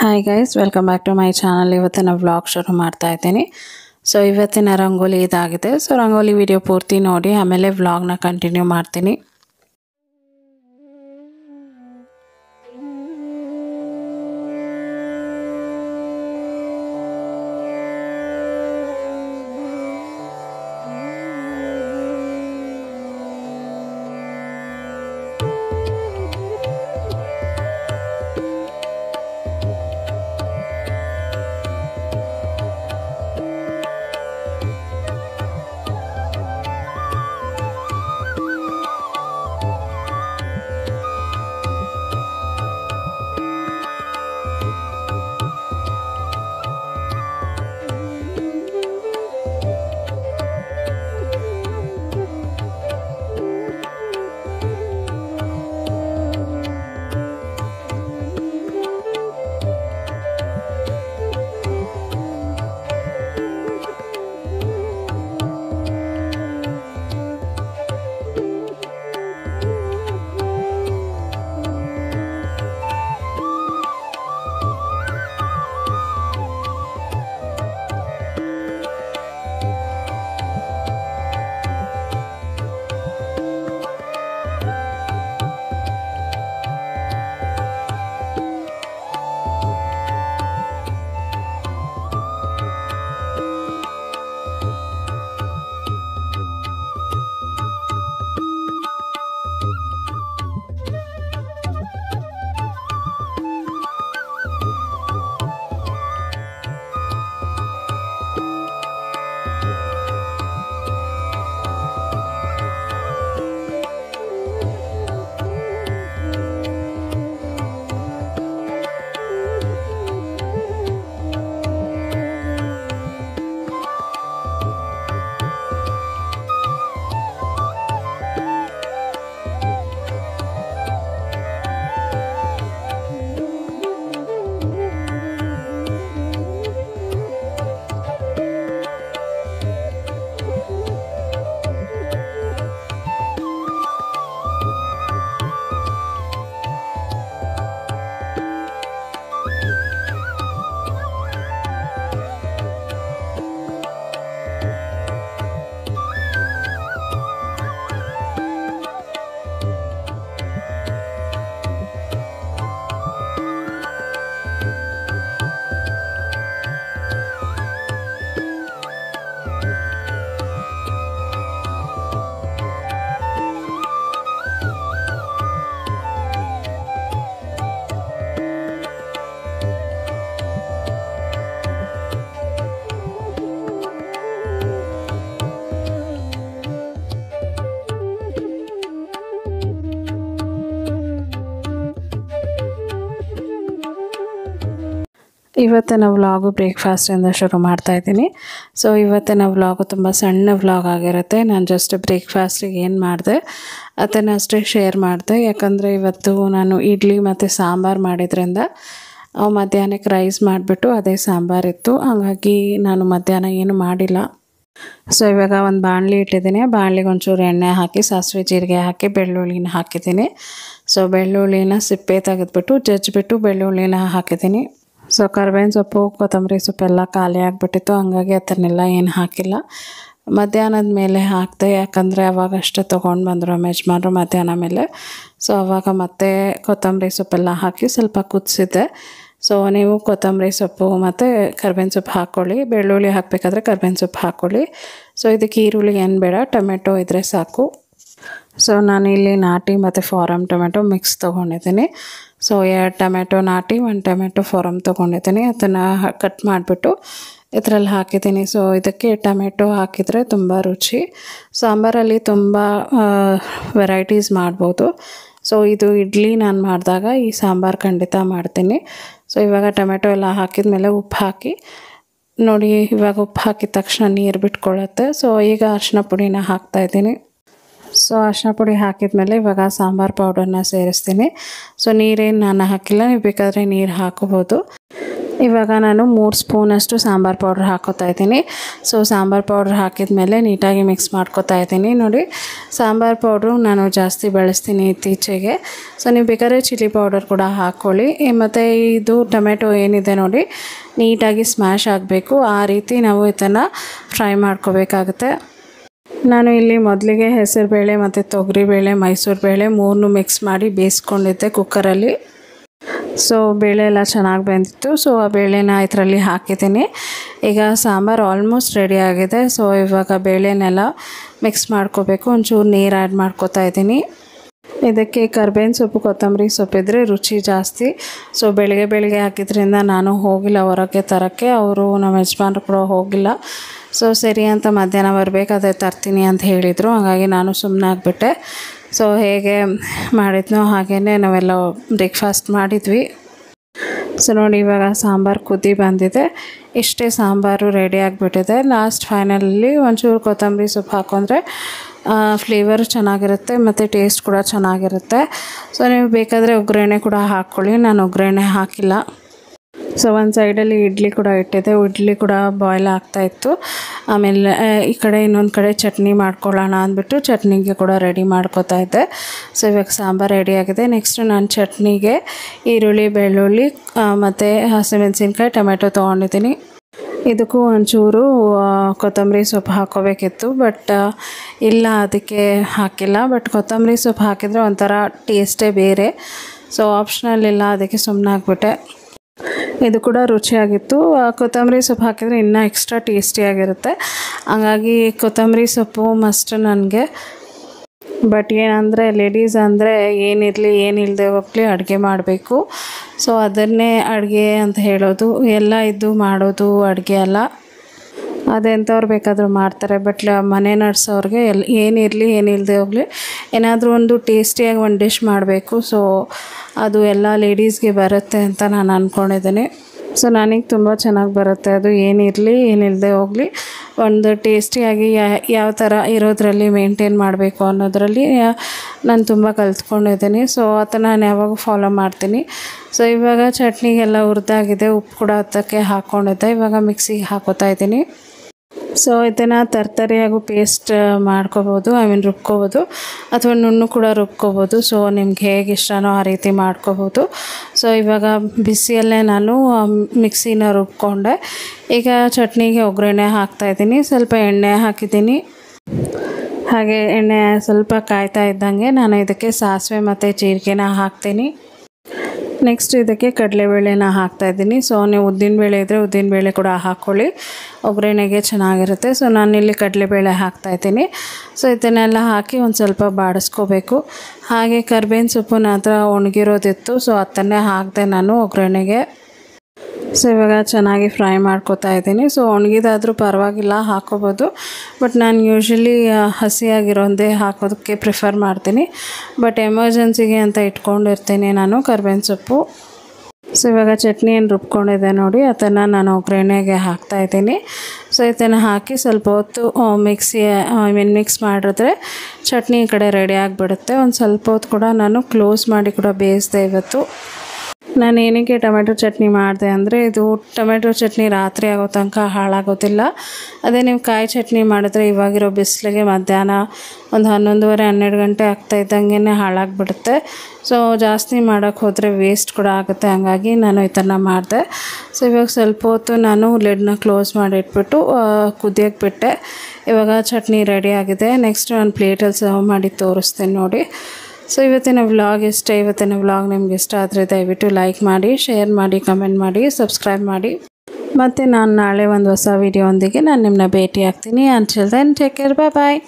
Hi guys, welcome back to my channel. ಇವತ್ತಿನ vlog ಶುರು ಮಾಡ್ತಾ ಇದ್ದೀನಿ. ಸೊ ಇವತ್ತಿನ ರಂಗೋಲಿ ಇದಾಗಿದೆ. ಸೊ ರಂಗೋಲಿ ವಿಡಿಯೋ ಪೂರ್ತಿ ನೋಡಿ ಆಮೇಲೆ ವ್ಲಾಗ್ನ ಕಂಟಿನ್ಯೂ ಮಾಡ್ತೀನಿ. ಇವತ್ತಿನ ವ್ಲಾಗು ಬ್ರೇಕ್ಫಾಸ್ಟಿಂದ ಶುರು ಮಾಡ್ತಾ ಇದ್ದೀನಿ. ಸೊ ಇವತ್ತಿನ ವ್ಲಾಗು ತುಂಬ ಸಣ್ಣ ವ್ಲಾಗ್ ಆಗಿರುತ್ತೆ. ನಾನು ಜಸ್ಟ್ ಬ್ರೇಕ್ಫಾಸ್ಟಿಗೆ ಏನು ಮಾಡಿದೆ ಅದನ್ನು ಅಷ್ಟೇ ಶೇರ್ ಮಾಡಿದೆ. ಯಾಕಂದರೆ ಇವತ್ತು ನಾನು ಇಡ್ಲಿ ಮತ್ತು ಸಾಂಬಾರು ಮಾಡಿದ್ರಿಂದ ಮಧ್ಯಾಹ್ನಕ್ಕೆ ರೈಸ್ ಮಾಡಿಬಿಟ್ಟು ಅದೇ ಸಾಂಬಾರಿತ್ತು. ಹಾಗಾಗಿ ನಾನು ಮಧ್ಯಾಹ್ನ ಏನು ಮಾಡಿಲ್ಲ. ಸೊ ಇವಾಗ ಒಂದು ಬಾಣಲಿ ಇಟ್ಟಿದ್ದೀನಿ. ಬಾಣಲಿಗೆ ಒಂಚೂರು ಎಣ್ಣೆ ಹಾಕಿ ಸಾಸಿವೆ ಜೀರಿಗೆ ಹಾಕಿ ಬೆಳ್ಳುಳ್ಳಿನ ಹಾಕಿದ್ದೀನಿ. ಸೊ ಬೆಳ್ಳುಳ್ಳಿನ ಸಿಪ್ಪೆ ತೆಗೆದ್ಬಿಟ್ಟು ಜಜ್ಜಿಬಿಟ್ಟು ಬೆಳ್ಳುಳ್ಳಿನ ಹಾಕಿದ್ದೀನಿ. ಸೊ ಕರ್ಬೇವಿನ ಸೊಪ್ಪು ಕೊತ್ತಂಬರಿ ಸೊಪ್ಪೆಲ್ಲ ಖಾಲಿ ಆಗಿಬಿಟ್ಟಿತ್ತು. ಹಂಗಾಗಿ ಅದನ್ನೆಲ್ಲ ಏನು ಹಾಕಿಲ್ಲ. ಮಧ್ಯಾಹ್ನದ ಮೇಲೆ ಹಾಕಿದೆ, ಯಾಕಂದರೆ ಅವಾಗಷ್ಟೇ ತೊಗೊಂಡು ಬಂದರು ನಮ್ಮ ಯಜಮಾನ್ರು ಮಧ್ಯಾಹ್ನ ಮೇಲೆ. ಸೊ ಅವಾಗ ಮತ್ತೆ ಕೊತ್ತಂಬರಿ ಸೊಪ್ಪೆಲ್ಲ ಹಾಕಿ ಸ್ವಲ್ಪ ಕುದಿಸಿದ್ದೆ. ಸೊ ನೀವು ಕೊತ್ತಂಬರಿ ಸೊಪ್ಪು ಮತ್ತು ಕರ್ಬೇವಿನ ಸೊಪ್ಪು ಹಾಕ್ಕೊಳ್ಳಿ. ಬೆಳ್ಳುಳ್ಳಿ ಹಾಕಬೇಕಾದ್ರೆ ಕರ್ಬೇವಿನ ಸೊಪ್ಪು ಹಾಕ್ಕೊಳ್ಳಿ. ಸೊ ಇದಕ್ಕೆ ಈರುಳ್ಳಿ ಏನು ಬೇಡ, ಟೊಮೆಟೊ ಇದ್ದರೆ ಸಾಕು. ಸೊ ನಾನಿಲ್ಲಿ ನಾಟಿ ಮತ್ತು ಫಾರಮ್ ಟೊಮೆಟೊ ಮಿಕ್ಸ್ ತೊಗೊಂಡಿದ್ದೀನಿ. ಸೊ 2 ಟೊಮೆಟೊ ನಾಟಿ, 1 ಟೊಮೆಟೊ ಫಾರಮ್ ತೊಗೊಂಡಿದ್ದೀನಿ. ಅದನ್ನು ಕಟ್ ಮಾಡಿಬಿಟ್ಟು ಇದರಲ್ಲಿ ಹಾಕಿದ್ದೀನಿ. ಸೊ ಇದಕ್ಕೆ ಟೊಮೆಟೊ ಹಾಕಿದರೆ ತುಂಬ ರುಚಿ. ಸಾಂಬಾರಲ್ಲಿ ತುಂಬ ವೆರೈಟೀಸ್ ಮಾಡ್ಬೋದು. ಸೊ ಇದು ಇಡ್ಲಿ ನಾನು ಮಾಡಿದಾಗ ಈ ಸಾಂಬಾರು ಖಂಡಿತ ಮಾಡ್ತೀನಿ. ಸೊ ಇವಾಗ ಟೊಮೆಟೊ ಎಲ್ಲ ಹಾಕಿದ ಮೇಲೆ ಉಪ್ಪು ಹಾಕಿ ನೋಡಿ. ಇವಾಗ ಉಪ್ಪು ಹಾಕಿದ ತಕ್ಷಣ ನೀರು ಬಿಟ್ಕೊಳ್ಳುತ್ತೆ. ಸೊ ಈಗ ಅರಿಶಿನ ಪುಡಿನ ಹಾಕ್ತಾಯಿದ್ದೀನಿ. ಸೊ ಅರಿಶಿನ ಪುಡಿ ಹಾಕಿದ ಮೇಲೆ ಇವಾಗ ಸಾಂಬಾರು ಪೌಡರ್ನ ಸೇರಿಸ್ತೀನಿ. ಸೊ ನೀರೇನು ನಾನು ಹಾಕಿಲ್ಲ, ನೀವು ಬೇಕಾದರೆ ನೀರು ಹಾಕೋಬೋದು. ಇವಾಗ ನಾನು 3 ಸ್ಪೂನಷ್ಟು ಸಾಂಬಾರು ಪೌಡ್ರ್ ಹಾಕೋತಾ ಇದ್ದೀನಿ. ಸೊ ಸಾಂಬಾರು ಪೌಡ್ರ್ ಹಾಕಿದ ಮೇಲೆ ನೀಟಾಗಿ ಮಿಕ್ಸ್ ಮಾಡ್ಕೋತಾ ಇದ್ದೀನಿ. ನೋಡಿ, ಸಾಂಬಾರು ಪೌಡ್ರು ನಾನು ಜಾಸ್ತಿ ಬಳಸ್ತೀನಿ ಇತ್ತೀಚೆಗೆ. ಸೊ ನೀವು ಬೇಕಾದ್ರೆ ಚಿಲ್ಲಿ ಪೌಡರ್ ಕೂಡ ಹಾಕ್ಕೊಳ್ಳಿ. ಮತ್ತು ಇದು ಟೊಮೆಟೊ ಏನಿದೆ ನೋಡಿ, ನೀಟಾಗಿ ಸ್ಮ್ಯಾಶ್ ಆಗಬೇಕು. ಆ ರೀತಿ ನಾವು ಇದನ್ನು ಫ್ರೈ ಮಾಡ್ಕೋಬೇಕಾಗುತ್ತೆ. ನಾನು ಇಲ್ಲಿ ಮೊದಲಿಗೆ ಹೆಸರುಬೇಳೆ ಮತ್ತು ತೊಗರಿಬೇಳೆ, ಮೈಸೂರು ಬೇಳೆ 3 ಮಿಕ್ಸ್ ಮಾಡಿ ಬೇಯಿಸ್ಕೊಂಡಿದ್ದೆ ಕುಕ್ಕರಲ್ಲಿ. ಸೊ ಬೇಳೆ ಎಲ್ಲ ಚೆನ್ನಾಗಿ ಬೆಂದಿತ್ತು. ಸೊ ಆ ಬೇಳೆನ ಇದರಲ್ಲಿ ಹಾಕಿದ್ದೀನಿ. ಈಗ ಸಾಂಬಾರು ಆಲ್ಮೋಸ್ಟ್ ರೆಡಿ ಆಗಿದೆ. ಸೊ ಇವಾಗ ಬೇಳೆನೆಲ್ಲ ಮಿಕ್ಸ್ ಮಾಡ್ಕೋಬೇಕು. ಒಂಚೂರು ನೀರು ಆ್ಯಡ್ ಮಾಡ್ಕೋತಾ ಇದ್ದೀನಿ. ಇದಕ್ಕೆ ಕರ್ಬೇವಿನ ಸೊಪ್ಪು, ಕೊತ್ತಂಬರಿ ಸೊಪ್ಪಿದ್ರೆ ರುಚಿ ಜಾಸ್ತಿ. ಸೊ ಬೆಳಗ್ಗೆ ಹಾಕಿದ್ರಿಂದ ನಾನು ಹೋಗಿಲ್ಲ ಹೊರಗೆ ತರೋಕ್ಕೆ, ಅವರು ನಮ್ಮ ಯಜಮಾನ್ರು ಕೂಡ ಹೋಗಿಲ್ಲ. ಸೊ ಸರಿ ಅಂತ ಮಧ್ಯಾಹ್ನ ಬರಬೇಕಾದ್ರೆ ತರ್ತೀನಿ ಅಂತ ಹೇಳಿದರು. ಹಾಗಾಗಿ ನಾನು ಸುಮ್ಮನೆ ಆಗಿಬಿಟ್ಟೆ. ಸೊ ಹೇಗೆ ಮಾಡಿದ್ನೋ ಹಾಗೇ ನಾವೆಲ್ಲ ಬ್ರೇಕ್ಫಾಸ್ಟ್ ಮಾಡಿದ್ವಿ. ಸೊ ನೋಡಿ, ಇವಾಗ ಸಾಂಬಾರು ಕುದಿ ಬಂದಿದೆ. ಇಷ್ಟೇ, ಸಾಂಬಾರು ರೆಡಿ ಆಗಿಬಿಟ್ಟಿದೆ. ಲಾಸ್ಟ್ ಫೈನಲಲ್ಲಿ ಒಂಚೂರು ಕೊತ್ತಂಬರಿ ಸೊಪ್ಪು ಹಾಕೊಂಡ್ರೆ ಫ್ಲೇವರ್ ಚೆನ್ನಾಗಿರುತ್ತೆ ಮತ್ತು ಟೇಸ್ಟ್ ಕೂಡ ಚೆನ್ನಾಗಿರುತ್ತೆ. ಸೊ ನೀವು ಬೇಕಾದರೆ ಒಗ್ಗರಣೆ ಕೂಡ ಹಾಕ್ಕೊಳ್ಳಿ. ನಾನು ಒಗ್ಗರಣೆ ಹಾಕಿಲ್ಲ. ಸೊ ಒಂದು ಸೈಡಲ್ಲಿ ಇಡ್ಲಿ ಕೂಡ ಇಟ್ಟಿದ್ದೆ. ಇಡ್ಲಿ ಕೂಡ ಬಾಯ್ಲ್ ಆಗ್ತಾಯಿತ್ತು. ಆಮೇಲೆ ಈ ಕಡೆ ಇನ್ನೊಂದು ಕಡೆ ಚಟ್ನಿ ಮಾಡ್ಕೊಳ್ಳೋಣ ಅಂದ್ಬಿಟ್ಟು ಚಟ್ನಿಗೆ ಕೂಡ ರೆಡಿ ಮಾಡ್ಕೋತಾ ಇದ್ದೆ. ಸೊ ಇವಾಗ ಸಾಂಬಾರು ರೆಡಿಯಾಗಿದೆ. ನೆಕ್ಸ್ಟು ನಾನು ಚಟ್ನಿಗೆ ಈರುಳ್ಳಿ, ಬೆಳ್ಳುಳ್ಳಿ ಮತ್ತು ಹಸಿಮೆಣಸಿನ್ಕಾಯಿ, ಟೊಮೆಟೊ ತೊಗೊಂಡಿದ್ದೀನಿ. ಇದಕ್ಕೂ ಒಂಚೂರು ಕೊತ್ತಂಬರಿ ಸೊಪ್ಪು ಹಾಕ್ಕೋಬೇಕಿತ್ತು, ಬಟ್ ಇಲ್ಲ, ಅದಕ್ಕೆ ಹಾಕಿಲ್ಲ. ಬಟ್ ಕೊತ್ತಂಬರಿ ಸೊಪ್ಪು ಹಾಕಿದರೆ ಒಂಥರ ಟೇಸ್ಟೇ ಬೇರೆ. ಸೊ ಆಪ್ಷನಲ್ ಇಲ್ಲ, ಅದಕ್ಕೆ ಸುಮ್ಮನೆ ಆಗಿಬಿಟ್ಟೆ. ಇದು ಕೂಡ ರುಚಿಯಾಗಿತ್ತು. ಕೊತ್ತಂಬರಿ ಸೊಪ್ಪು ಹಾಕಿದರೆ ಇನ್ನೂ ಎಕ್ಸ್ಟ್ರಾ ಟೇಸ್ಟಿಯಾಗಿರುತ್ತೆ. ಹಾಗಾಗಿ ಕೊತ್ತಂಬರಿ ಸೊಪ್ಪು ಮಸ್ಟ್ ನನಗೆ. ಬಟ್ ಏನಂದರೆ ಲೇಡೀಸ್ ಅಂದರೆ ಏನಿರಲಿ ಏನಿಲ್ಲದೆ ಹೋಗಲಿ ಅಡುಗೆ ಮಾಡಬೇಕು. ಸೊ ಅದನ್ನೇ ಅಡುಗೆ ಅಂತ ಹೇಳೋದು. ಎಲ್ಲ ಇದ್ದು ಮಾಡೋದು ಅಡುಗೆ ಅಲ್ಲ. ಅದೆಂಥವ್ರು ಬೇಕಾದರೂ ಮಾಡ್ತಾರೆ. ಬಟ್ ಮನೆ ನಡೆಸೋರಿಗೆ ಏನಿರಲಿ ಏನಿಲ್ಲದೆ ಹೋಗಲಿ ಏನಾದರೂ ಒಂದು ಟೇಸ್ಟಿಯಾಗಿ ಒಂದು ಡಿಶ್ ಮಾಡಬೇಕು. ಸೊ ಅದು ಎಲ್ಲ ಲೇಡೀಸ್ಗೆ ಬರುತ್ತೆ ಅಂತ ನಾನು ಅಂದ್ಕೊಂಡಿದ್ದೀನಿ. ಸೊ ನನಗೆ ತುಂಬ ಚೆನ್ನಾಗಿ ಬರುತ್ತೆ. ಅದು ಏನಿರಲಿ ಏನಿಲ್ಲದೆ ಹೋಗಲಿ ಒಂದು ಟೇಸ್ಟಿಯಾಗಿ ಯಾವ ಥರ ಇರೋದ್ರಲ್ಲಿ ಮೇಂಟೈನ್ ಮಾಡಬೇಕು ಅನ್ನೋದರಲ್ಲಿ ನಾನು ತುಂಬ ಕಲ್ತ್ಕೊಂಡಿದ್ದೀನಿ. ಸೊ ಅದನ್ನು ನಾನು ಯಾವಾಗ ಫಾಲೋ ಮಾಡ್ತೀನಿ. ಸೊ ಇವಾಗ ಚಟ್ನಿಗೆಲ್ಲ ಹುರಿದಾಗಿದೆ. ಉಪ್ಪು ಕೂಡ ಅದಕ್ಕೆ ಹಾಕ್ಕೊಂಡಿದ್ದೆ. ಇವಾಗ ಮಿಕ್ಸಿಗೆ ಹಾಕೋತಾ ಇದ್ದೀನಿ. ಸೊ ಇದನ್ನು ತರ್ತರಿಯಾಗೂ ಪೇಸ್ಟ್ ಮಾಡ್ಕೋಬೋದು, ರುಬ್ಕೋಬೋದು, ಅಥವಾ ನುಣ್ಣು ಕೂಡ ರುಬ್ಕೋಬೋದು. ಸೊ ನಿಮ್ಗೆ ಹೇಗೆ ಇಷ್ಟನೋ ಆ ರೀತಿ ಮಾಡ್ಕೋಬೋದು. ಸೊ ಇವಾಗ ಬಿಸಿಯಲ್ಲೇ ನಾನು ಮಿಕ್ಸಿನ ರುಬ್ಕೊಂಡೆ. ಈಗ ಚಟ್ನಿಗೆ ಒಗ್ಗರಣೆ ಹಾಕ್ತಾಯಿದ್ದೀನಿ. ಸ್ವಲ್ಪ ಎಣ್ಣೆ ಹಾಕಿದ್ದೀನಿ. ಹಾಗೆ ಎಣ್ಣೆ ಸ್ವಲ್ಪ ಕಾಯ್ತಾ ಇದ್ದಂಗೆ ನಾನು ಇದಕ್ಕೆ ಸಾಸಿವೆ ಮತ್ತು ಜೀರಿಗೆನ ಹಾಕ್ತೀನಿ. ನೆಕ್ಸ್ಟ್ ಇದಕ್ಕೆ ಕಡಲೆಬೇಳೆನ ಹಾಕ್ತಾಯಿದ್ದೀನಿ. ಸೊ ನೀವು ಉದ್ದಿನಬೇಳೆ ಇದ್ದರೆ ಉದ್ದಿನಬೇಳೆ ಕೂಡ ಹಾಕ್ಕೊಳ್ಳಿ, ಒಗ್ಗರಣೆಗೆ ಚೆನ್ನಾಗಿರುತ್ತೆ. ಸೊ ನಾನಿಲ್ಲಿ ಕಡಲೆಬೇಳೆ ಹಾಕ್ತಾಯಿದ್ದೀನಿ. ಸೊ ಇದನ್ನೆಲ್ಲ ಹಾಕಿ ಒಂದು ಸ್ವಲ್ಪ ಬಾಡಿಸ್ಕೋಬೇಕು. ಹಾಗೆ ಕರ್ಬೇವಿನ ಸೊಪ್ಪು ನನ್ನ ಹತ್ರ ಒಣಗಿರೋದಿತ್ತು. ಸೊ ಅದನ್ನೇ ಹಾಕಿದೆ ನಾನು ಒಗ್ಗರಣೆಗೆ. ಸೊ ಇವಾಗ ಚೆನ್ನಾಗಿ ಫ್ರೈ ಮಾಡ್ಕೋತಾ ಇದ್ದೀನಿ. ಸೊ ಒಣಗಿದಾದರೂ ಪರವಾಗಿಲ್ಲ, ಹಾಕೋಬೋದು. ಬಟ್ ನಾನು ಯೂಶ್ವಲಿ ಹಸಿಯಾಗಿರೋದೇ ಹಾಕೋದಕ್ಕೆ ಪ್ರಿಫರ್ ಮಾಡ್ತೀನಿ. ಬಟ್ ಎಮರ್ಜೆನ್ಸಿಗೆ ಅಂತ ಇಟ್ಕೊಂಡಿರ್ತೀನಿ ನಾನು ಕರ್ಬೇವಿನ ಸೊಪ್ಪು. ಸೊ ಇವಾಗ ಚಟ್ನಿ ಏನು ರುಬ್ಕೊಂಡಿದ್ದೆ ನೋಡಿ, ಅದನ್ನು ನಾನು ಒಗ್ಗರಣೆಗೆ ಹಾಕ್ತಾಯಿದ್ದೀನಿ. ಸೊ ಇದನ್ನು ಹಾಕಿ ಸ್ವಲ್ಪ ಹೊತ್ತು ಮಿಕ್ಸ್ ಮಾಡಿದ್ರೆ ಚಟ್ನಿ ಈ ಕಡೆ ರೆಡಿ ಆಗಿಬಿಡುತ್ತೆ. ಒಂದು ಸ್ವಲ್ಪ ಹೊತ್ತು ಕೂಡ ನಾನು ಕ್ಲೋಸ್ ಮಾಡಿ ಕೂಡ ಬೇಯಿಸಿದೆ ಇವತ್ತು. ನಾನು ಏನಕ್ಕೆ ಟೊಮೆಟೊ ಚಟ್ನಿ ಮಾಡಿದೆ ಅಂದರೆ, ಇದು ಟೊಮೆಟೊ ಚಟ್ನಿ ರಾತ್ರಿ ಆಗೋ ತನಕ ಹಾಳಾಗೋದಿಲ್ಲ. ಅದೇ ನೀವು ಕಾಯಿ ಚಟ್ನಿ ಮಾಡಿದ್ರೆ ಇವಾಗಿರೋ ಬಿಸಿಲಿಗೆ ಮಧ್ಯಾಹ್ನ ಒಂದು 11:30-12 ಗಂಟೆ ಆಗ್ತಾ ಇದ್ದಂಗೆ ಹಾಳಾಗಿಬಿಡುತ್ತೆ. ಸೊ ಜಾಸ್ತಿ ಮಾಡೋಕ್ಕೆ ಹೋದರೆ ವೇಸ್ಟ್ ಕೂಡ ಆಗುತ್ತೆ. ಹಾಗಾಗಿ ನಾನು ಇದನ್ನು ಮಾಡಿದೆ. ಸೊ ಇವಾಗ ಸ್ವಲ್ಪ ಹೊತ್ತು ನಾನು ಲಿಡ್ನ ಕ್ಲೋಸ್ ಮಾಡಿ ಇಟ್ಬಿಟ್ಟು ಕುದಿಯೋಕ್ಕೆ ಬಿಟ್ಟೆ. ಇವಾಗ ಚಟ್ನಿ ರೆಡಿ ಆಗಿದೆ. ನೆಕ್ಸ್ಟ್ ನಾನು ಪ್ಲೇಟಲ್ಲಿ ಸರ್ವ್ ಮಾಡಿ ತೋರಿಸ್ತೀನಿ ನೋಡಿ. ಸೊ ಇವತ್ತಿನ ವ್ಲಾಗ್ ಇಷ್ಟ. ಇವತ್ತಿನ ವ್ಲಾಗ್ ನಿಮ್ಗೆ ಇಷ್ಟ ಆದರೆ ದಯವಿಟ್ಟು ಲೈಕ್ ಮಾಡಿ, ಶೇರ್ ಮಾಡಿ, ಕಮೆಂಟ್ ಮಾಡಿ, ಸಬ್ಸ್ಕ್ರೈಬ್ ಮಾಡಿ. ಮತ್ತು ನಾನು ನಾಳೆ ಒಂದು ಹೊಸ ವಿಡಿಯೋ ಒಂದಿಗೆ ನಾನು ನಿಮ್ಮನ್ನ ಭೇಟಿ ಆಗ್ತೀನಿ. ಅಂಟಿಲ್ ದೆನ್ ಟೇಕ್ ಕೇರ್, ಬಾಯ್.